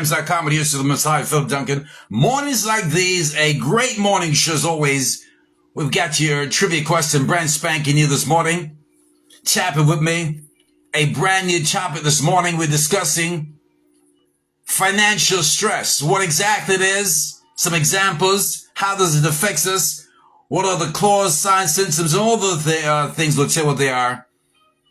Jamz.com, and here's to the Most High, Phil Duncan. Mornings like these, a great morning show as always. We've got your trivia question, brand spanking new this morning. Tap it with me. A brand new topic this morning. We're discussing financial stress. What exactly it is, some examples, how does it affect us, what are the cause, signs, symptoms, all the things. We'll tell you what they are.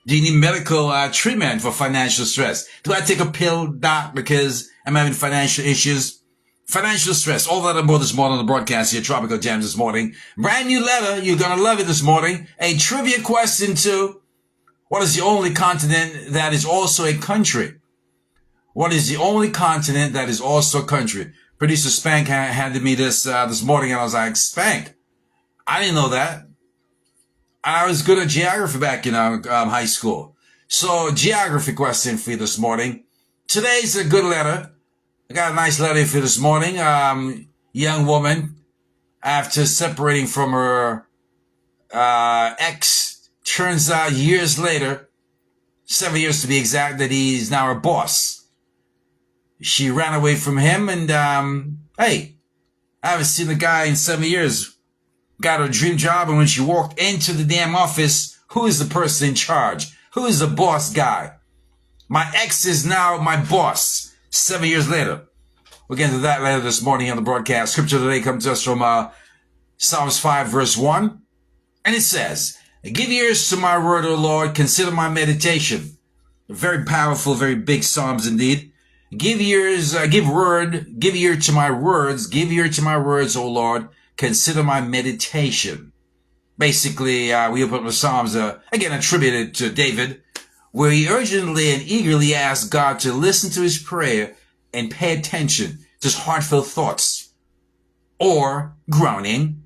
Do you need medical treatment for financial stress? Do I take a pill, doc, because I'm having financial issues? Financial stress, all that and more this morning on the broadcast here, Tropical Jamz this morning. Brand new letter, you're going to love it this morning. A trivia question too. What is the only continent that is also a country? What is the only continent that is also a country? Producer Spank handed me this morning, and I was like, Spank, I didn't know that. I was good at geography back in high school. So, geography question for you this morning. Today's a good letter. I got a nice letter for you this morning. Young woman, after separating from her ex, turns out years later, 7 years to be exact, that he's now her boss. She ran away from him, and hey, I haven't seen the guy in 7 years. Got her dream job, and when she walked into the damn office, who is the person in charge? Who is the boss guy? My ex is now my boss. 7 years later. We'll get into that later this morning on the broadcast. Scripture today comes to us from Psalms 5 verse 1. And it says, give ears to my word, O Lord, consider my meditation. Very powerful, very big Psalms indeed. Give ear to my words, O Lord, consider my meditation. Basically, we open up the Psalms, again attributed to David, where he urgently and eagerly asked God to listen to his prayer and pay attention to his heartfelt thoughts or groaning.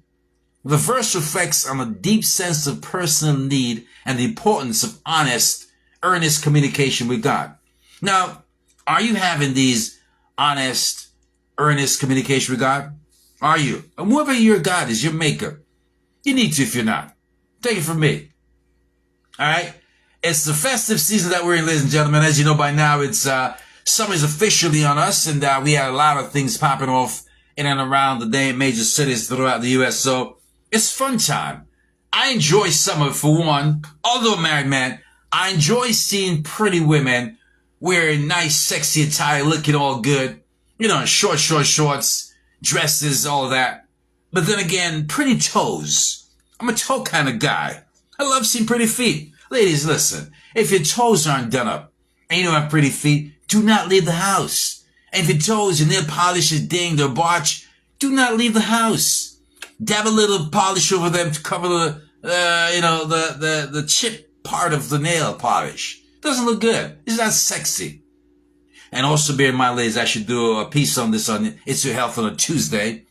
The verse reflects on a deep sense of personal need and the importance of honest, earnest communication with God. Now, are you having these honest, earnest communication with God? Are you? And whoever your God is, your maker, you need to if you're not. Take it from me. All right? It's the festive season that we're in, ladies and gentlemen. As you know by now, it's summer's officially on us, and we had a lot of things popping off in and around the major cities throughout the U.S., so it's fun time. I enjoy summer for one. Although a married man, I enjoy seeing pretty women wearing nice, sexy attire, looking all good. You know, shorts, dresses, all of that. But then again, pretty toes. I'm a toe kind of guy. I love seeing pretty feet. Ladies, listen, if your toes aren't done up and you don't have pretty feet, do not leave the house. And if your toes, your nail polish is dinged or botched, do not leave the house. Dab a little polish over them to cover the chip part of the nail polish. Doesn't look good. It's not sexy. And also bear in mind, ladies, I should do a piece on this on It's Your Health on a Tuesday.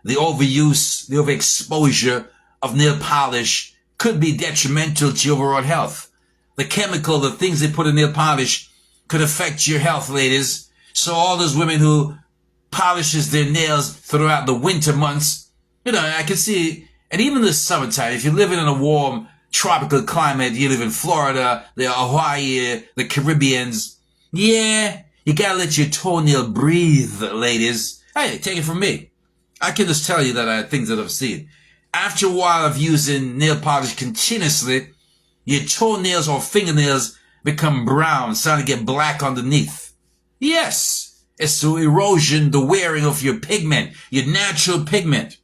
The overuse, the overexposure of nail polish could be detrimental to your overall health. The chemical, the things they put in nail polish could affect your health, ladies. So all those women who polishes their nails throughout the winter months, you know, I can see, and even the summertime, if you're living in a warm tropical climate, you live in Florida, the Hawaii, the Caribbeans, yeah, you gotta let your toenail breathe, ladies. Hey, take it from me. I can just tell you that things that I've seen. After a while of using nail polish continuously, your toenails or fingernails become brown, starting to get black underneath. Yes, it's the erosion, the wearing of your pigment, your natural pigment.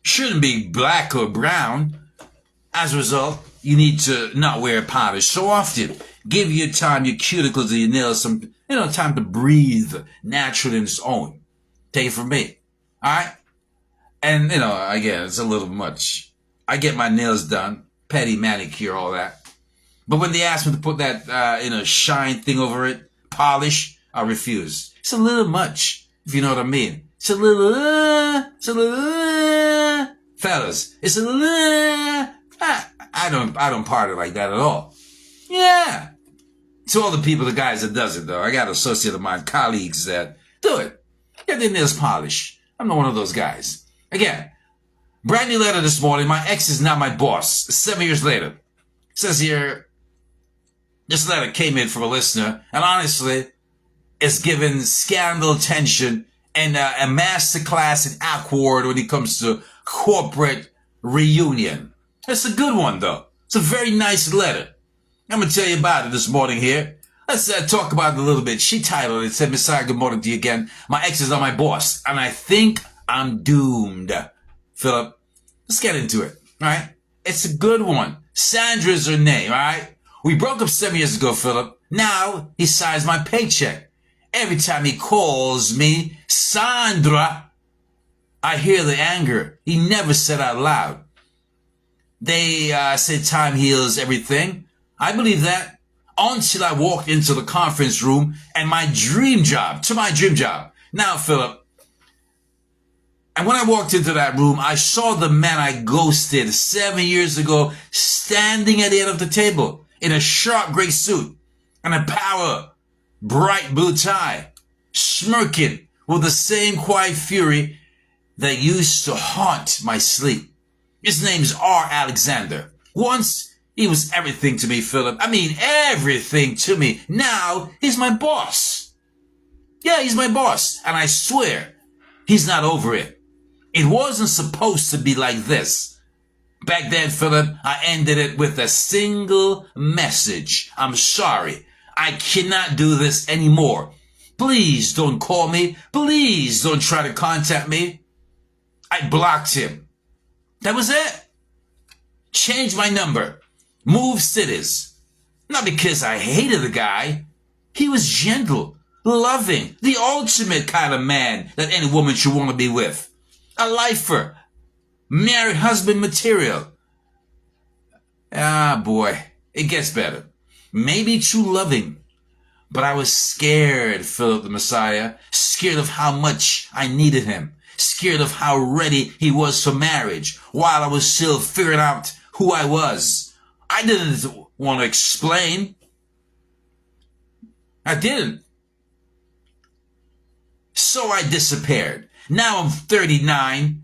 Shouldn't be black or brown. As a result, you need to not wear polish so often. Give your time, your cuticles and your nails some, time to breathe naturally in its own. Take it from me. All right? And, again, it's a little much. I get my nails done, pedi, manicure, all that. But when they ask me to put that, shine thing over it, polish, I refuse. It's a little much, if you know what I mean. It's a little, fellas, it's a little, I don't party like that at all. Yeah. To all the people, the guys that does it, though, I got an associate of mine, colleagues that do it. Get their nails polished. I'm not one of those guys. Again, brand new letter this morning. My ex is now my boss. 7 years later. It says here, this letter came in from a listener, and honestly, is given scandal attention and a masterclass in awkward when it comes to corporate reunion. It's a good one, though. It's a very nice letter. I'm going to tell you about it this morning here. Let's talk about it a little bit. She titled it, said, Messiah, good morning to you again. My ex is not my boss, and I think I'm doomed. Philip, let's get into it, all right? It's a good one. Sandra's her name, all right? We broke up 7 years ago, Philip. Now he signs my paycheck. Every time he calls me Sandra, I hear the anger he never said out loud. They say time heals everything. I believe that until I walked into the conference room and my dream job. Now, Philip, and when I walked into that room, I saw the man I ghosted 7 years ago standing at the end of the table in a sharp gray suit and a power bright blue tie, smirking with the same quiet fury that used to haunt my sleep. His name's R. Alexander. Once, he was everything to me, Philip. I mean, everything to me. Now, he's my boss. Yeah, he's my boss. And I swear, he's not over it. It wasn't supposed to be like this. Back then, Philip, I ended it with a single message. I'm sorry. I cannot do this anymore. Please don't call me. Please don't try to contact me. I blocked him. That was it. Changed my number. Moved cities. Not because I hated the guy. He was gentle, loving, the ultimate kind of man that any woman should want to be with. A lifer. Married husband material. Ah, boy. It gets better. Maybe too loving. But I was scared, Philip the Messiah. Scared of how much I needed him. Scared of how ready he was for marriage while I was still figuring out who I was. I didn't want to explain. I didn't. So I disappeared. Now I'm 39,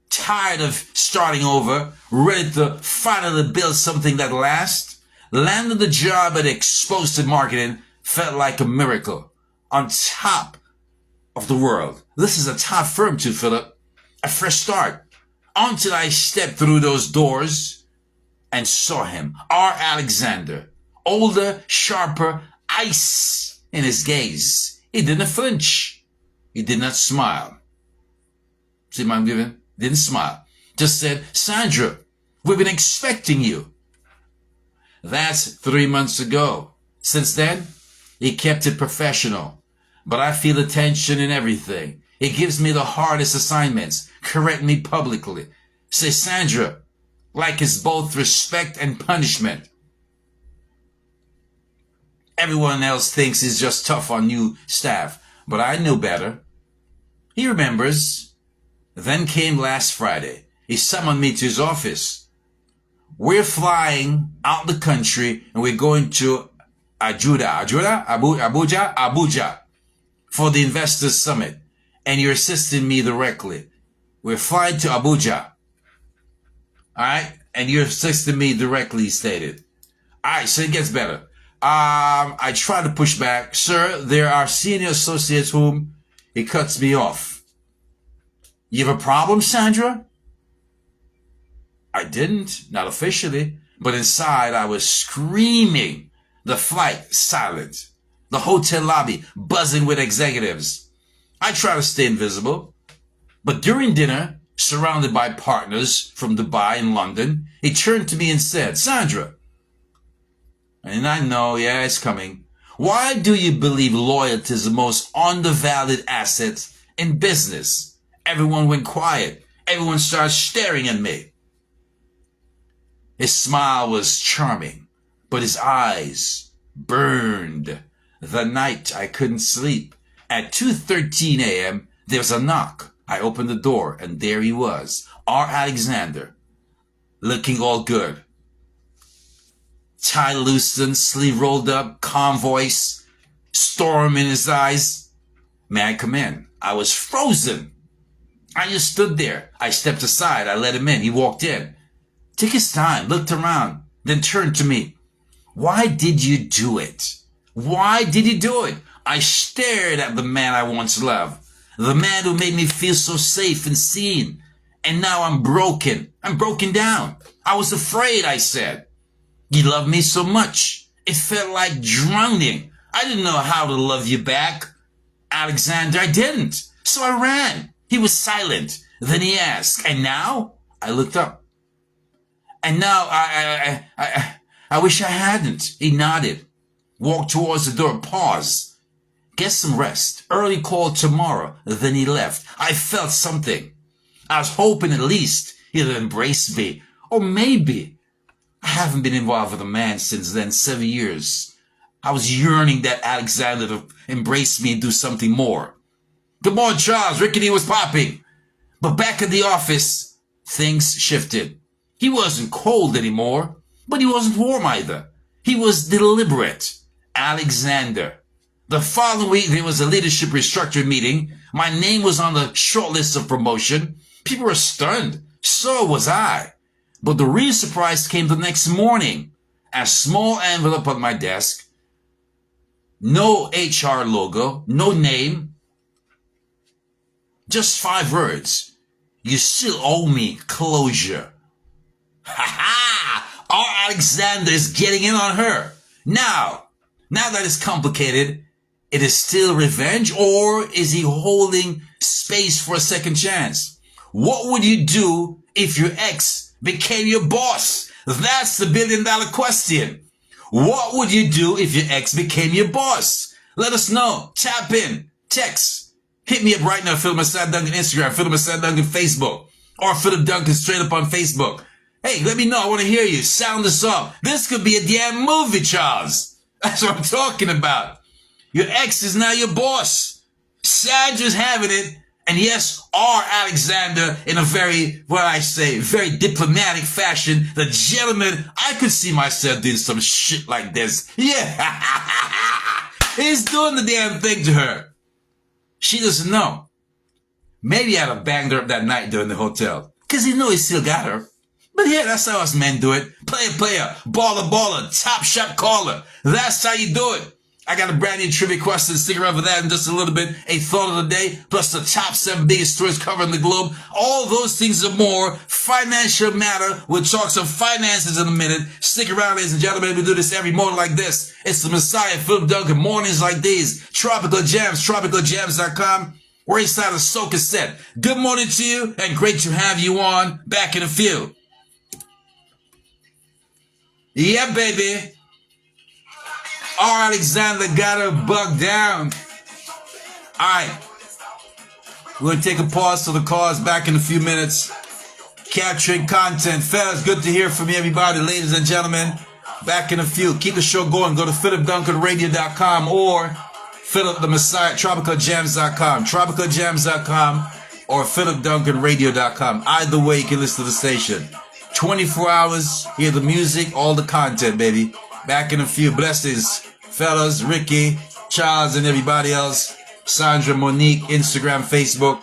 tired of starting over, ready to finally build something that lasts. Landed the job at Explosive Marketing felt like a miracle. On top of the world. This is a top firm too, Philip. A fresh start. Until I stepped through those doors and saw him. R. Alexander. Older, sharper, ice in his gaze. He didn't flinch. He did not smile. See my giving? Didn't smile. Just said, Sandra, we've been expecting you. That's 3 months ago. Since then, he kept it professional. But I feel the tension in everything. It gives me the hardest assignments. Correct me publicly. Say, Sandra, like it's both respect and punishment. Everyone else thinks he's just tough on new staff, but I knew better. He remembers. Then came last Friday. He summoned me to his office. We're flying out the country and we're going to Abuja. For the Investors Summit, and you're assisting me directly. We're flying to Abuja. Alright? And you're assisting me directly, he stated. Alright, so it gets better. I try to push back. Sir, there are senior associates whom he cuts me off. You have a problem, Sandra? I didn't, not officially, but inside I was screaming. The flight silent. The hotel lobby buzzing with executives. I try to stay invisible, but during dinner, surrounded by partners from Dubai and London, he turned to me and said, Sandra, and I know, yeah, it's coming. Why do you believe loyalty is the most undervalued asset in business? Everyone went quiet. Everyone started staring at me. His smile was charming, but his eyes burned. The night I couldn't sleep. At 2:13 a.m., there was a knock. I opened the door, and there he was, R. Alexander, looking all good. Tie loosened, sleeve rolled up, calm voice, storm in his eyes. May I come in? I was frozen. I just stood there. I stepped aside. I let him in. He walked in. Took his time, looked around, then turned to me. Why did you do it? Why did you do it? I stared at the man I once loved, the man who made me feel so safe and seen. And now I'm broken. I'm broken down. I was afraid, I said. You loved me so much. It felt like drowning. I didn't know how to love you back. Alexander, I didn't. So I ran. He was silent. Then he asked, and now? I looked up. And now I wish I hadn't. He nodded. Walked towards the door, paused. Get some rest. Early call tomorrow. Then he left. I felt something. I was hoping at least he'd embrace me. Or maybe. I haven't been involved with a man since then, 7 years. I was yearning that Alexander to embrace me and do something more. Good morning, Charles. Rickety was popping. But back at the office, things shifted. He wasn't cold anymore, but he wasn't warm either. He was deliberate. Alexander. The following week, there was a leadership restructuring meeting. My name was on the short list of promotion. People were stunned. So was I. But the real surprise came the next morning. A small envelope on my desk. No HR logo. No name. Just 5 words. You still owe me closure. Ha ha! Our Alexander is getting in on her. Now that it's complicated, it is still revenge, or is he holding space for a second chance? What would you do if your ex became your boss? That's the $1 billion question. What would you do if your ex became your boss? Let us know. Tap in. Text. Hit me up right now. Philip Duncan Instagram. Philip Duncan Facebook. Or Philip Duncan straight up on Facebook. Hey, let me know. I want to hear you. Sound us off. This could be a damn movie, Charles. That's what I'm talking about. Your ex is now your boss. Sad just having it. And yes, our Alexander, in a very, very diplomatic fashion, the gentleman, I could see myself doing some shit like this. Yeah. He's doing the damn thing to her. She doesn't know. Maybe I'd have banged her up that night during the hotel. Because he know he still got her. But yeah, that's how us men do it. Player, baller, top shot caller. That's how you do it. I got a brand new trivia question. Stick around for that in just a little bit. A thought of the day, plus the top 7 biggest stories covering the globe. All those things and more. Financial matter. We'll talk some finances in a minute. Stick around, ladies and gentlemen. We do this every morning like this. It's the Messiah, Philip Duncan. Mornings like these. Tropical Jamz, tropicalgems.com. We're inside the Soca set. Good morning to you, and great to have you on. Back in a few. Yeah, baby. Our Alexander got her bugged down. All right. We're going to take a pause to the cause. Back in a few minutes. Capturing content. Fellas, good to hear from you, everybody. Ladies and gentlemen, back in a few. Keep the show going. Go to philipduncanradio.com or Philip the Messiah, tropicalgems.com. Tropicalgems.com or philipduncanradio.com. Either way, you can listen to the station. 24 hours, hear the music, all the content, baby. Back in a few. Blessings, fellas, Ricky, Charles, and everybody else. Sandra, Monique, Instagram, Facebook.